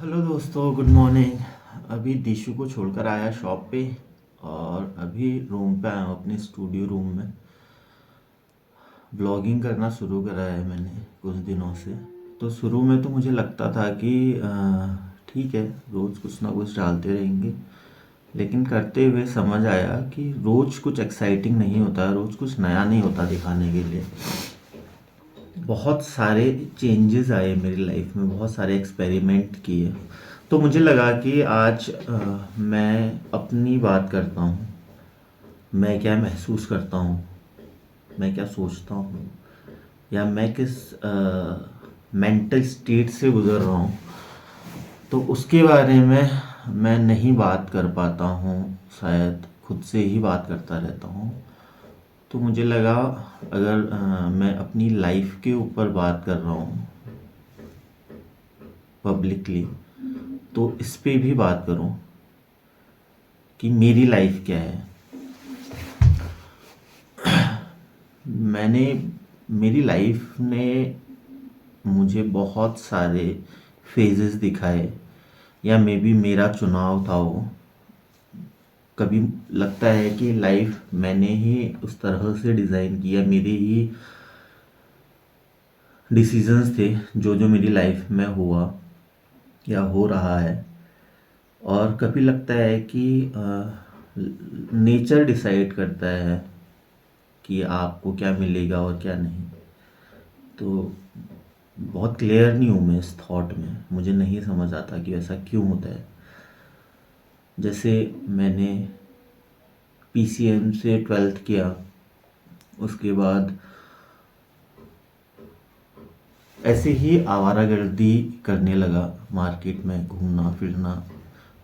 Hello दोस्तों, good morning. अभी दिशु को छोड़कर आया शॉप पे और अभी रूम पे आया हूँ अपने स्टूडियो रूम में। ब्लॉगिंग करना शुरू करा है मैंने कुछ दिनों से। तो शुरू में तो मुझे लगता था कि ठीक है, रोज़ कुछ ना कुछ डालते रहेंगे, लेकिन करते हुए समझ आया कि रोज़ कुछ एक्साइटिंग नहीं होता, रोज़ कुछ नया नहीं होता दिखाने के लिए। बहुत सारे चेंजेस आए मेरी लाइफ में, बहुत सारे एक्सपेरिमेंट किए। तो मुझे लगा कि आज मैं अपनी बात करता हूँ। मैं क्या महसूस करता हूँ, मैं क्या सोचता हूँ, या मैं किस मेंटल स्टेट से गुज़र रहा हूँ, तो उसके बारे में मैं नहीं बात कर पाता हूँ। शायद खुद से ही बात करता रहता हूँ। तो मुझे लगा अगर मैं अपनी लाइफ के ऊपर बात कर रहा हूँ पब्लिकली, तो इस पे भी बात करूं कि मेरी लाइफ क्या है। मैंने मेरी लाइफ ने मुझे बहुत सारे फेजेस दिखाए, या मे बी मेरा चुनाव था वो। कभी लगता है कि लाइफ मैंने ही उस तरह से डिज़ाइन किया, मेरे ही डिसीजंस थे जो जो मेरी लाइफ में हुआ या हो रहा है। और कभी लगता है कि नेचर डिसाइड करता है कि आपको क्या मिलेगा और क्या नहीं। तो बहुत क्लियर नहीं हूँ मैं इस थॉट में, मुझे नहीं समझ आता कि ऐसा क्यों होता है। जैसे मैंने पीसीएम से 12th किया, उसके बाद ऐसे ही आवारागर्दी करने लगा, मार्केट में घूमना फिरना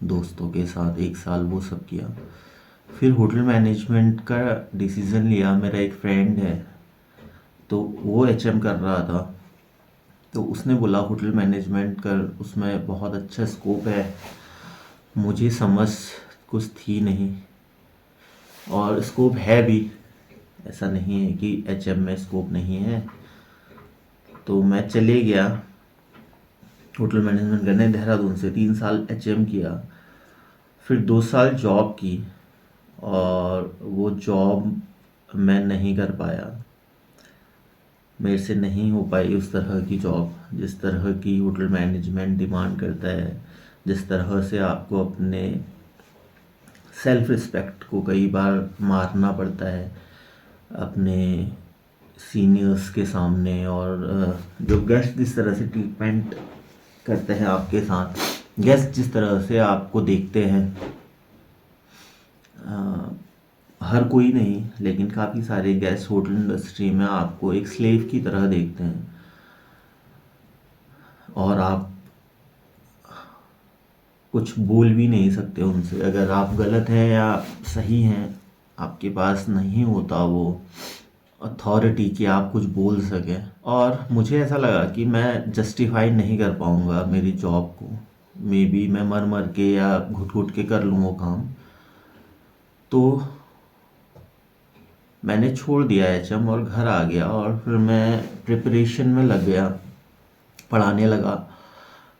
दोस्तों के साथ, 1 साल वो सब किया। फिर होटल मैनेजमेंट का डिसीज़न लिया। मेरा एक फ्रेंड है, तो वो एचएम कर रहा था, तो उसने बोला होटल मैनेजमेंट कर, उसमें बहुत अच्छा स्कोप है। मुझे समझ कुछ थी नहीं, और स्कोप है भी, ऐसा नहीं है कि एचएम में स्कोप नहीं है। तो मैं चले गया होटल मैनेजमेंट करने देहरादून से, 3 साल एचएम किया, फिर 2 साल जॉब की, और वो जॉब मैं नहीं कर पाया। मेरे से नहीं हो पाई उस तरह की जॉब जिस तरह की होटल मैनेजमेंट डिमांड करता है, जिस तरह से आपको अपने सेल्फ रिस्पेक्ट को कई बार मारना पड़ता है अपने सीनियर्स के सामने। और जो गेस्ट जिस तरह से ट्रीटमेंट करते हैं आपके साथ, गेस्ट जिस तरह से आपको देखते हैं, हर कोई नहीं लेकिन काफ़ी सारे गेस्ट होटल इंडस्ट्री में आपको एक स्लेव की तरह देखते हैं, और आप कुछ बोल भी नहीं सकते उनसे। अगर आप गलत हैं या सही हैं, आपके पास नहीं होता वो अथॉरिटी कि आप कुछ बोल सकें। और मुझे ऐसा लगा कि मैं जस्टिफाई नहीं कर पाऊँगा मेरी जॉब को। मे बी मैं मर मर के या घुट घुट के कर लूँ वो काम। तो मैंने छोड़ दिया एचएम और घर आ गया, और फिर मैं प्रिपरेशन में लग गया, पढ़ाने लगा।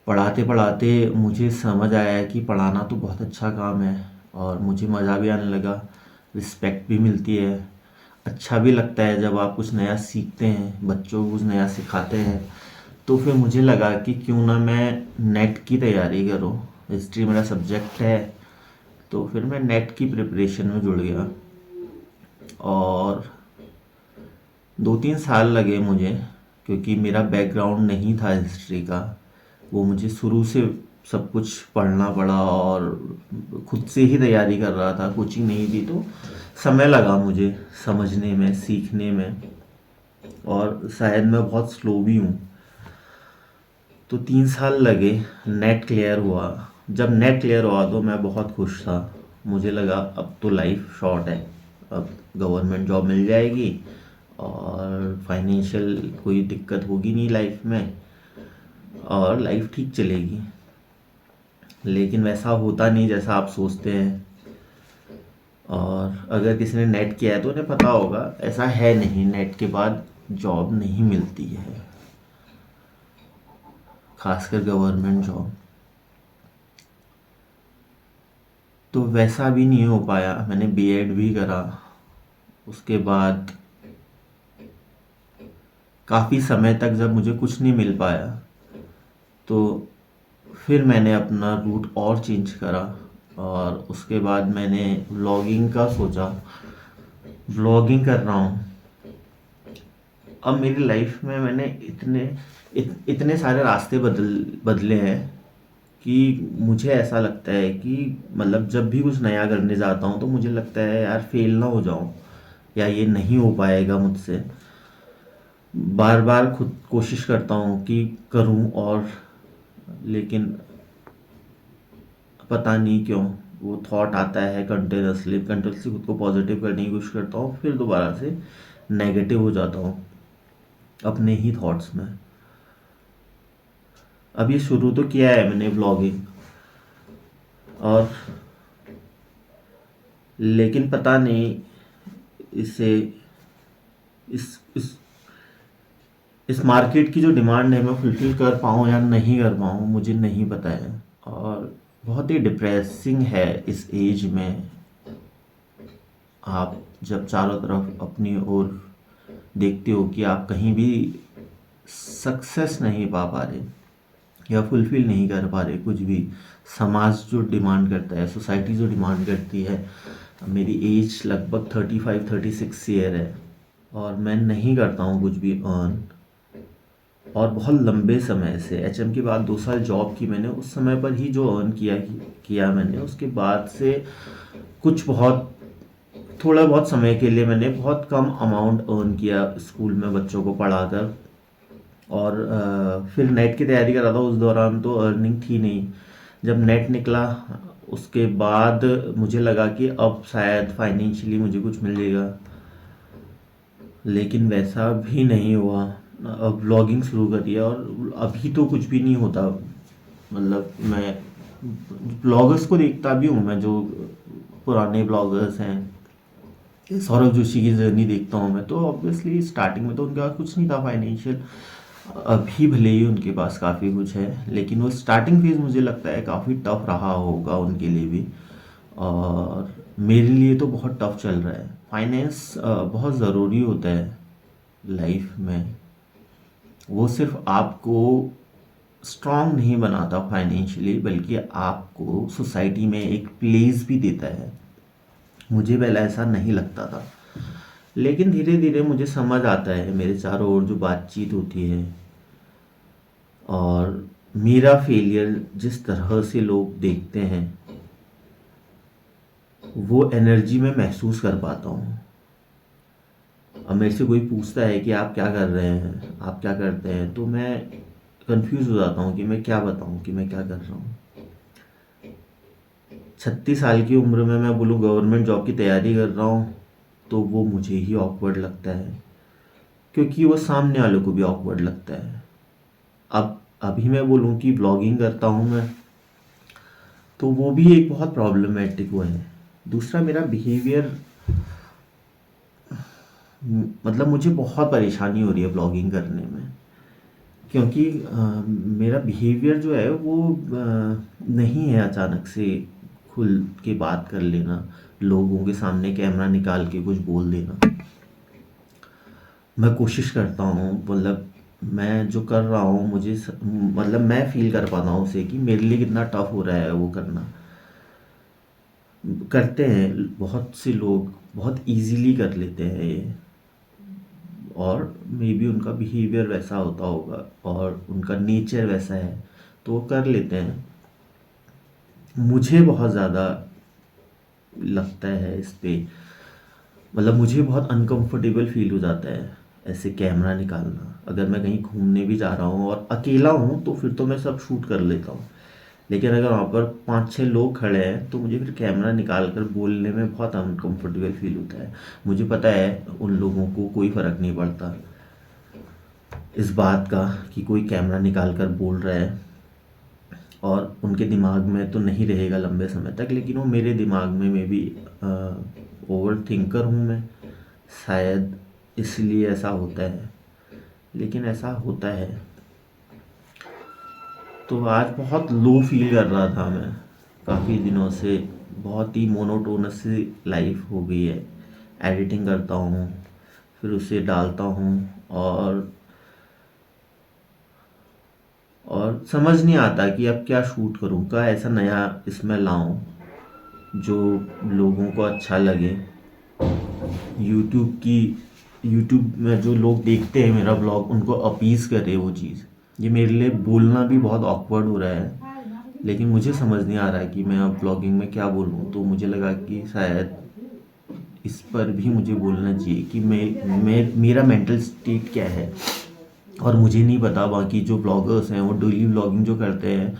पढ़ाते पढ़ाते मुझे समझ आया कि पढ़ाना तो बहुत अच्छा काम है, और मुझे मज़ा भी आने लगा, रिस्पेक्ट भी मिलती है, अच्छा भी लगता है जब आप कुछ नया सीखते हैं, बच्चों को कुछ नया सिखाते हैं। तो फिर मुझे लगा कि क्यों ना मैं नेट की तैयारी करूं। हिस्ट्री मेरा सब्जेक्ट है, तो फिर मैं नेट की प्रिपरेशन में जुड़ गया, और 2-3 साल लगे मुझे, क्योंकि मेरा बैकग्राउंड नहीं था हिस्ट्री का। वो मुझे शुरू से सब कुछ पढ़ना पड़ा, और खुद से ही तैयारी कर रहा था, कोचिंग नहीं थी। तो समय लगा मुझे समझने में, सीखने में, और शायद मैं बहुत स्लो भी हूँ। तो 3 साल लगे, नेट क्लियर हुआ। जब नेट क्लियर हुआ तो मैं बहुत खुश था। मुझे लगा अब तो लाइफ शॉर्ट है, अब गवर्नमेंट जॉब मिल जाएगी, और फाइनेंशियल कोई दिक्कत होगी नहीं लाइफ में, और लाइफ ठीक चलेगी। लेकिन वैसा होता नहीं जैसा आप सोचते हैं। और अगर किसी ने नेट किया है तो उन्हें पता होगा, ऐसा है नहीं, नेट के बाद जॉब नहीं मिलती है, खासकर गवर्नमेंट जॉब। तो वैसा भी नहीं हो पाया। मैंने बीएड भी करा, उसके बाद काफ़ी समय तक जब मुझे कुछ नहीं मिल पाया तो फिर मैंने अपना रूट और चेंज करा, और उसके बाद मैंने व्लॉगिंग का सोचा। व्लॉगिंग कर रहा हूँ। अब मेरी लाइफ में मैंने इतने सारे रास्ते बदले हैं कि मुझे ऐसा लगता है कि मतलब जब भी कुछ नया करने जाता हूँ तो मुझे लगता है यार फेल ना हो जाऊँ, या ये नहीं हो पाएगा मुझसे। बार बार खुद कोशिश करता हूँ कि करूँ, और लेकिन पता नहीं क्यों वो थॉट आता है कंटिन्यूसली खुद को पॉजिटिव करने की कोशिश करता हूँ, फिर दोबारा से नेगेटिव हो जाता हूँ अपने ही थॉट्स में। अब ये शुरू तो किया है मैंने व्लॉगिंग, और लेकिन पता नहीं इसे इस इस मार्केट की जो डिमांड है मैं फुलफिल कर पाऊँ या नहीं कर पाऊँ, मुझे नहीं पता है। और बहुत ही डिप्रेसिंग है इस एज में, आप जब चारों तरफ अपनी ओर देखते हो कि आप कहीं भी सक्सेस नहीं पा पा रहे या फुलफिल नहीं कर पा रहे कुछ भी। समाज जो डिमांड करता है, सोसाइटी जो डिमांड करती है। मेरी एज लगभग 35-36 ईयर है, और मैं नहीं करता हूँ कुछ भी अर्न। और बहुत लंबे समय से एचएम के बाद 2 साल जॉब की मैंने, उस समय पर ही जो अर्न किया मैंने, उसके बाद से कुछ बहुत थोड़ा बहुत समय के लिए मैंने बहुत कम अमाउंट अर्न किया स्कूल में बच्चों को पढ़ाकर। और फिर नेट की तैयारी कर रहा था, उस दौरान तो अर्निंग थी नहीं। जब नेट निकला उसके बाद मुझे लगा कि अब शायद फाइनेंशियली मुझे कुछ मिल जाएगा, लेकिन वैसा भी नहीं हुआ। अब व्लॉगिंग शुरू करी है और अभी तो कुछ भी नहीं होता। मतलब मैं ब्लॉगर्स को देखता भी हूँ, मैं जो पुराने ब्लॉगर्स हैं, सौरभ जोशी की जर्नी देखता हूँ मैं, तो ऑब्वियसली स्टार्टिंग में तो उनके पास कुछ नहीं था फाइनेंशियल। अभी भले ही उनके पास काफ़ी कुछ है, लेकिन वो स्टार्टिंग फेज मुझे लगता है काफ़ी टफ रहा होगा उनके लिए भी, और मेरे लिए तो बहुत टफ चल रहा है। फाइनेंस बहुत ज़रूरी होता है लाइफ में। वो सिर्फ आपको स्ट्रांग नहीं बनाता फाइनेंशियली, बल्कि आपको सोसाइटी में एक प्लेस भी देता है। मुझे पहले ऐसा नहीं लगता था, लेकिन धीरे धीरे मुझे समझ आता है। मेरे चारों ओर जो बातचीत होती है और मेरा फेलियर जिस तरह से लोग देखते हैं, वो एनर्जी में महसूस कर पाता हूँ। अब मेरे से कोई पूछता है कि आप क्या कर रहे हैं, आप क्या करते हैं, तो मैं कंफ्यूज हो जाता हूँ कि मैं क्या बताऊँ कि मैं क्या कर रहा हूँ। 36 साल की उम्र में मैं बोलूँ गवर्नमेंट जॉब की तैयारी कर रहा हूँ, तो वो मुझे ही ऑकवर्ड लगता है, क्योंकि वो सामने वालों को भी ऑकवर्ड लगता है। अब अभी मैं बोलूँ कि ब्लॉगिंग करता हूँ मैं, तो वो भी एक बहुत प्रॉब्लमेटिक वो है। दूसरा, मेरा बिहेवियर, मतलब मुझे बहुत परेशानी हो रही है ब्लॉगिंग करने में, क्योंकि मेरा बिहेवियर जो है वो नहीं है अचानक से खुल के बात कर लेना, लोगों के सामने कैमरा निकाल के कुछ बोल देना। मैं कोशिश करता हूँ, मतलब मैं जो कर रहा हूँ मतलब मैं फील कर पाता हूँ उसे कि मेरे लिए कितना टफ हो रहा है वो करना। करते हैं बहुत से लोग, बहुत इजीली कर लेते हैं ये, और मे बी उनका बिहेवियर वैसा होता होगा और उनका नेचर वैसा है, तो वो कर लेते हैं। मुझे बहुत ज़्यादा लगता है इस पे, मतलब मुझे बहुत अनकंफर्टेबल फील हो जाता है ऐसे कैमरा निकालना। अगर मैं कहीं घूमने भी जा रहा हूँ और अकेला हूँ तो फिर तो मैं सब शूट कर लेता हूँ, लेकिन अगर वहाँ पर 5-6 लोग खड़े हैं तो मुझे फिर कैमरा निकाल कर बोलने में बहुत अनकंफर्टेबल फील होता है। मुझे पता है उन लोगों को कोई फ़र्क नहीं पड़ता इस बात का कि कोई कैमरा निकाल कर बोल रहा है, और उनके दिमाग में तो नहीं रहेगा लंबे समय तक, लेकिन वो मेरे दिमाग में भी ओवर थिंकर हूँ मैं, शायद इसलिए ऐसा होता है, लेकिन ऐसा होता है। तो आज बहुत लो फील कर रहा था मैं, काफ़ी दिनों से बहुत ही मोनोटोनस सी लाइफ हो गई है। एडिटिंग करता हूँ, फिर उसे डालता हूँ, और समझ नहीं आता कि अब क्या शूट करूँ, क्या ऐसा नया इसमें लाऊं जो लोगों को अच्छा लगे। यूट्यूब की यूट्यूब में जो लोग देखते हैं मेरा ब्लॉग, उनको अपीज करे वो चीज़। ये मेरे लिए बोलना भी बहुत ऑकवर्ड हो रहा है, लेकिन मुझे समझ नहीं आ रहा है कि मैं अब ब्लॉगिंग में क्या बोलूँ। तो मुझे लगा कि शायद इस पर भी मुझे बोलना चाहिए कि मेरा मेंटल स्टेट क्या है। और मुझे नहीं पता बाकी जो ब्लॉगर्स हैं वो डेली ब्लॉगिंग जो करते हैं,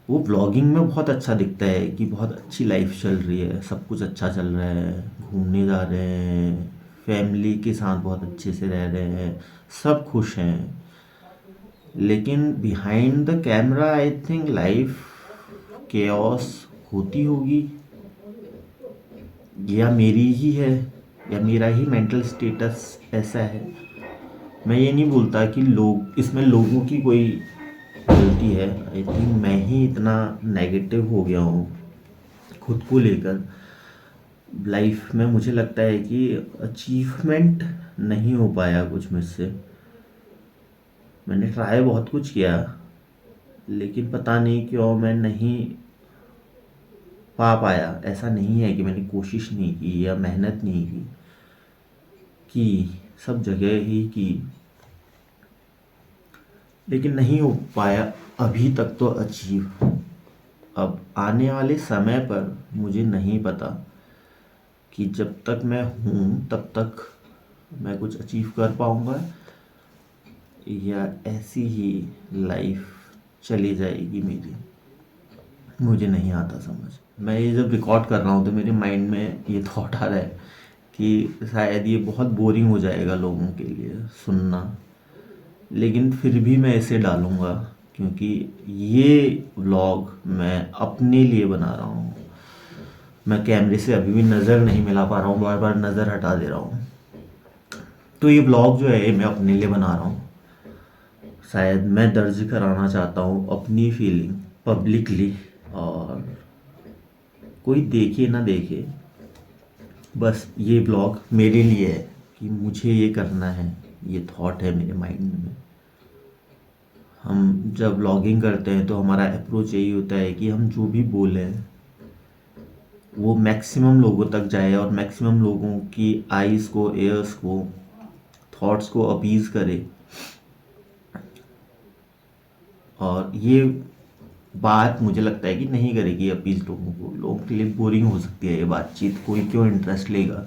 वो व्लॉगिंग में बहुत अच्छा दिखता है कि बहुत अच्छी लाइफ चल रही है, सब कुछ अच्छा चल रहा है, घूमने जा रहे हैं, फैमिली के साथ बहुत अच्छे से रह रहे हैं, सब खुश हैं। लेकिन behind the camera I think life chaos होती होगी, या मेरी ही है, या मेरा ही मेंटल स्टेटस ऐसा है। मैं ये नहीं बोलता कि लोग इसमें लोगों की कोई गलती है। आई थिंक मैं ही इतना नेगेटिव हो गया हूँ खुद को लेकर। लाइफ में मुझे लगता है कि अचीवमेंट नहीं हो पाया कुछ मुझसे। मैंने ट्राई बहुत कुछ किया, लेकिन पता नहीं क्यों मैं नहीं पा पाया। ऐसा नहीं है कि मैंने कोशिश नहीं की या मेहनत नहीं की सब जगह ही की, लेकिन नहीं हो पाया अभी तक तो अचीव। अब आने वाले समय पर मुझे नहीं पता कि जब तक मैं हूँ तब तक मैं कुछ अचीव कर पाऊँगा, या ऐसी ही लाइफ चली जाएगी मेरी। मुझे नहीं आता समझ। मैं ये जब रिकॉर्ड कर रहा हूँ तो मेरे माइंड में ये थॉट आ रहा है कि शायद ये बहुत बोरिंग हो जाएगा लोगों के लिए सुनना, लेकिन फिर भी मैं इसे डालूँगा, क्योंकि ये व्लॉग मैं अपने लिए बना रहा हूँ। मैं कैमरे से अभी भी नज़र नहीं मिला पा रहा हूँ, बार बार नज़र हटा दे रहा हूँ। तो ये व्लॉग जो है ये मैं अपने लिए बना रहा हूँ। शायद मैं दर्ज कराना चाहता हूँ अपनी फीलिंग पब्लिकली, और कोई देखे ना देखे, बस ये ब्लॉग मेरे लिए है कि मुझे ये करना है। ये थॉट है मेरे माइंड में। हम जब ब्लॉगिंग करते हैं तो हमारा अप्रोच यही होता है कि हम जो भी बोलें वो मैक्सिमम लोगों तक जाए, और मैक्सिमम लोगों की आइज़ को, एयर्स को, थॉट्स को अपीज़ करे। और ये बात मुझे लगता है कि नहीं करेगी अपीज लोगों को। लोगों के लिए बोरिंग हो सकती है ये बातचीत, कोई क्यों इंटरेस्ट लेगा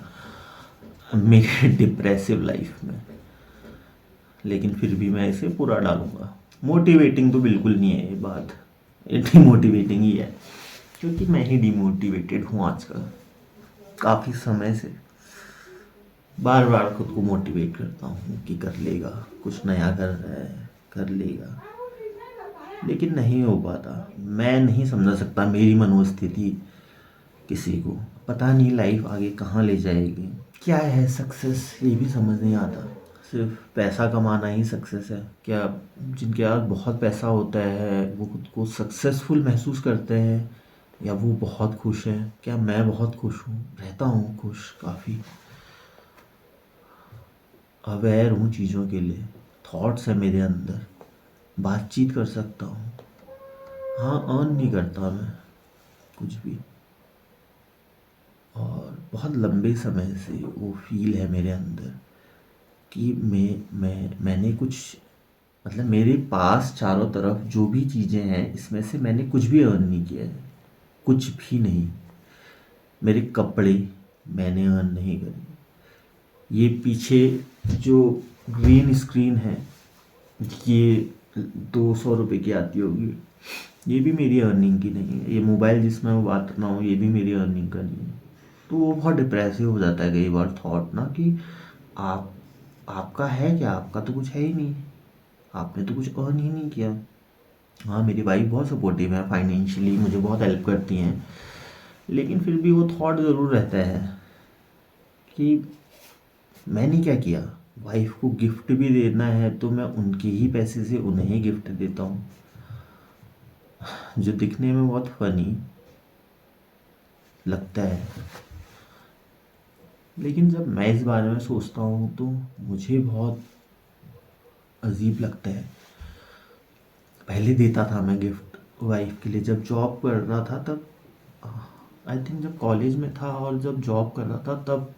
मेरे डिप्रेसिव लाइफ में। लेकिन फिर भी मैं इसे पूरा डालूंगा। मोटिवेटिंग तो बिल्कुल नहीं है ये बात, ये डिमोटिवेटिंग ही है, क्योंकि मैं ही डिमोटिवेटेड हूँ आजकल। काफ़ी समय से बार बार खुद को मोटिवेट करता हूँ कि कर लेगा, कुछ नया कर रहा है, कर लेगा, लेकिन नहीं हो पाता। मैं नहीं समझा सकता मेरी मनोस्थिति किसी को। पता नहीं लाइफ आगे कहाँ ले जाएगी, क्या है सक्सेस ये भी समझ नहीं आता। सिर्फ पैसा कमाना ही सक्सेस है क्या? जिनके पास बहुत पैसा होता है वो खुद को सक्सेसफुल महसूस करते हैं, या वो बहुत खुश हैं? क्या मैं बहुत खुश हूँ, रहता हूँ खुश, काफ़ी अवेयर हूँ चीज़ों के लिए। थॉट्स है मेरे अंदर, बातचीत कर सकता हूँ। हाँ, अर्न नहीं करता मैं कुछ भी, और बहुत लंबे समय से वो फील है मेरे अंदर कि मैंने कुछ, मतलब मेरे पास चारों तरफ जो भी चीज़ें हैं इसमें से मैंने कुछ भी अर्न नहीं किया है, कुछ भी नहीं। मेरे कपड़े मैंने अर्न नहीं करे। ये पीछे जो ग्रीन स्क्रीन है, ये 200 रुपये की आती होगी, ये भी मेरी अर्निंग की नहीं है। ये मोबाइल जिसमें मैं बात कर रहा हूँ ये भी मेरी अर्निंग का नहीं है। तो वो बहुत डिप्रेसिव हो जाता है कई बार थॉट ना, कि आप आपका है क्या? आपका तो कुछ है ही नहीं, आपने तो कुछ अर्न ही नहीं किया। हाँ, मेरी वाइफ बहुत सपोर्टिव है फाइनेंशियली, मुझे बहुत हेल्प करती हैं, लेकिन फिर भी वो थॉट ज़रूर रहता है कि मैंने क्या किया। वाइफ को गिफ्ट भी देना है तो मैं उनके ही पैसे से उन्हें ही गिफ्ट देता हूँ, जो दिखने में बहुत फनी लगता है। लेकिन जब मैं इस बारे में सोचता हूँ तो मुझे बहुत अजीब लगता है। पहले देता था मैं गिफ्ट वाइफ के लिए, जब जॉब कर रहा था तब, आई थिंक जब कॉलेज में था और जब जॉब कर रहा था तब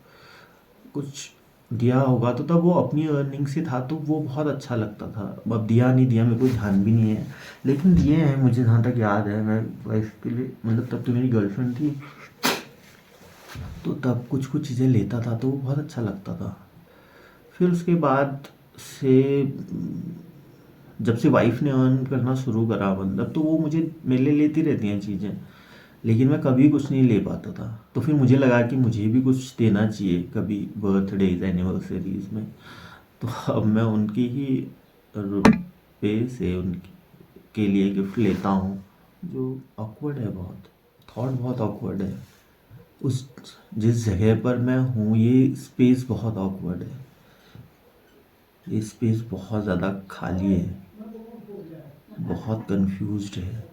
कुछ दिया होगा, तो तब वो अपनी अर्निंग से था तो वो बहुत अच्छा लगता था। अब दिया नहीं दिया मेरे को ध्यान भी नहीं है, लेकिन दिए हैं मुझे जहाँ तक याद है। मैं वाइफ के लिए, मतलब तब तो मेरी गर्लफ्रेंड थी, तो तब कुछ कुछ चीज़ें लेता था तो वो बहुत अच्छा लगता था। फिर उसके बाद से जब से वाइफ ने अर्न करना शुरू करा, मतलब तो वो मुझे मेरे लिए लेती रहती हैं चीज़ें, लेकिन मैं कभी कुछ नहीं ले पाता था। तो फिर मुझे लगा कि मुझे भी कुछ देना चाहिए कभी बर्थडेज एनिवर्सरीज में। तो अब मैं उनकी ही रुपए से उनके लिए गिफ्ट लेता हूँ, जो ऑकवर्ड है बहुत। थॉट बहुत ऑकवर्ड है। उस जिस जगह पर मैं हूँ ये स्पेस बहुत ऑकवर्ड है। ये स्पेस बहुत ज़्यादा खाली है, बहुत कंफ्यूज्ड है।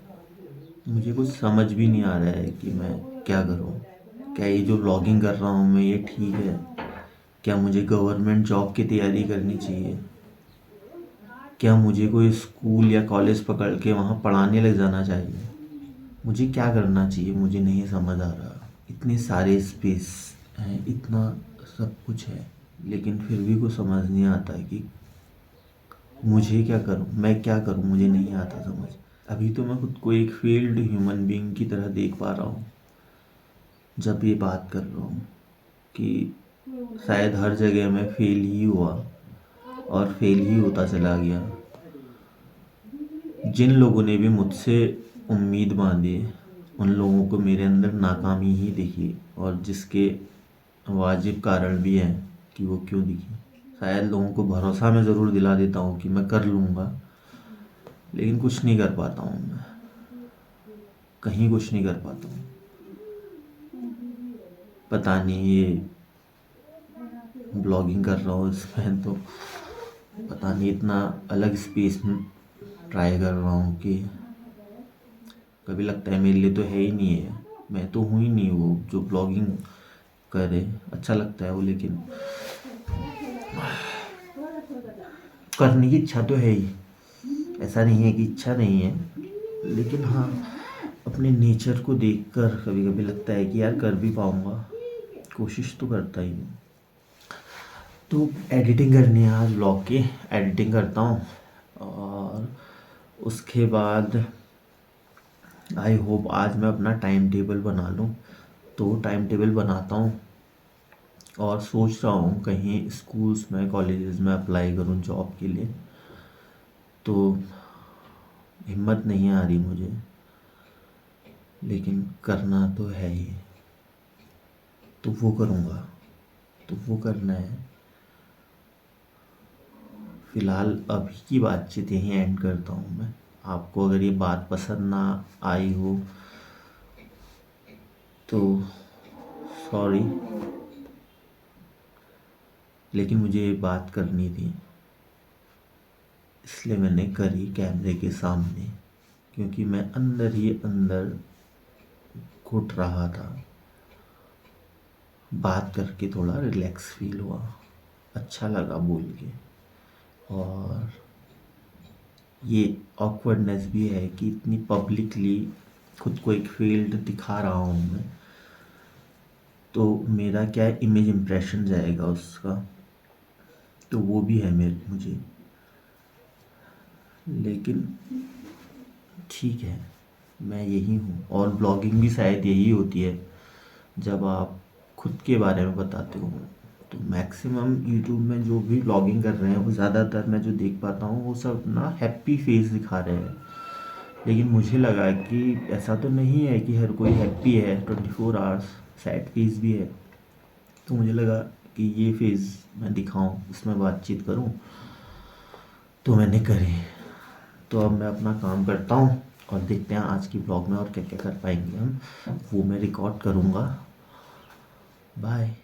मुझे कुछ समझ भी नहीं आ रहा है कि मैं क्या करूं। क्या ये जो व्लॉगिंग कर रहा हूँ मैं, ये ठीक है? क्या मुझे गवर्नमेंट जॉब की तैयारी करनी चाहिए? क्या मुझे कोई स्कूल या कॉलेज पकड़ के वहाँ पढ़ाने लग जाना चाहिए? मुझे क्या करना चाहिए? मुझे नहीं समझ आ रहा। इतने सारे स्पेस हैं, इतना सब कुछ है, लेकिन फिर भी कुछ समझ नहीं आता है कि मुझे क्या करूं, मैं क्या करूं, मुझे नहीं आता समझ। अभी तो मैं खुद को एक फेल्ड ह्यूमन बीइंग की तरह देख पा रहा हूँ जब ये बात कर रहा हूँ, कि शायद हर जगह मैं फेल ही हुआ और फेल ही होता चला गया। जिन लोगों ने भी मुझसे उम्मीद बांधी, उन लोगों को मेरे अंदर नाकामी ही दिखी, और जिसके वाजिब कारण भी हैं कि वो क्यों दिखी। शायद लोगों को भरोसा मैं ज़रूर दिला देता हूँ कि मैं कर लूँगा, लेकिन कुछ नहीं कर पाता हूँ मैं, कहीं कुछ नहीं कर पाता हूँ। पता नहीं, ये ब्लॉगिंग कर रहा हूँ इसमें तो पता नहीं इतना अलग स्पेस में ट्राई कर रहा हूँ कि कभी लगता है मेरे लिए तो है ही नहीं है, मैं तो हूँ ही नहीं वो जो ब्लॉगिंग करे। अच्छा लगता है वो, लेकिन करने की इच्छा तो है ही, ऐसा नहीं है कि इच्छा नहीं है, लेकिन हाँ, अपने नेचर को देखकर कभी कभी लगता है कि यार कर भी पाऊँगा। कोशिश तो करता ही हूँ। तो एडिटिंग करनी है आज व्लॉग की, एडिटिंग करता हूँ, और उसके बाद आई होप आज मैं अपना टाइम टेबल बना लूँ। तो टाइम टेबल बनाता हूँ, और सोच रहा हूँ कहीं स्कूल्स में, कॉलेजेस में अप्लाई करूँ जॉब के लिए। तो हिम्मत नहीं आ रही मुझे, लेकिन करना तो है ही, तो वो करूँगा, तो वो करना है। फ़िलहाल अभी की बातचीत यहीं एंड करता हूँ मैं। आपको अगर ये बात पसंद ना आई हो तो सॉरी, लेकिन मुझे ये बात करनी थी, इसलिए मैंने करी कैमरे के सामने, क्योंकि मैं अंदर ही अंदर घुट रहा था। बात करके थोड़ा रिलैक्स फील हुआ, अच्छा लगा बोल के, और ये ऑकवर्डनेस भी है कि इतनी पब्लिकली खुद को एक फील्ड दिखा रहा हूँ मैं, तो मेरा क्या इमेज इम्प्रेशन जाएगा उसका, तो वो भी है मेरे मुझे। लेकिन ठीक है, मैं यही हूँ, और ब्लॉगिंग भी शायद यही होती है जब आप खुद के बारे में बताते हो। तो मैक्सिमम यूट्यूब में जो भी ब्लॉगिंग कर रहे हैं वो ज़्यादातर मैं जो देख पाता हूँ वो सब ना हैप्पी फेस दिखा रहे हैं, लेकिन मुझे लगा कि ऐसा तो नहीं है कि हर कोई हैप्पी है 24 आवर्स, सैड फेस भी है। तो मुझे लगा कि ये फेस मैं दिखाऊं, इसमें बातचीत करूं, तो मैंने करी। तो अब मैं अपना काम करता हूँ, और देखते हैं आज की ब्लॉग में और क्या क्या कर पाएंगे हम, वो मैं रिकॉर्ड करूँगा। बाय।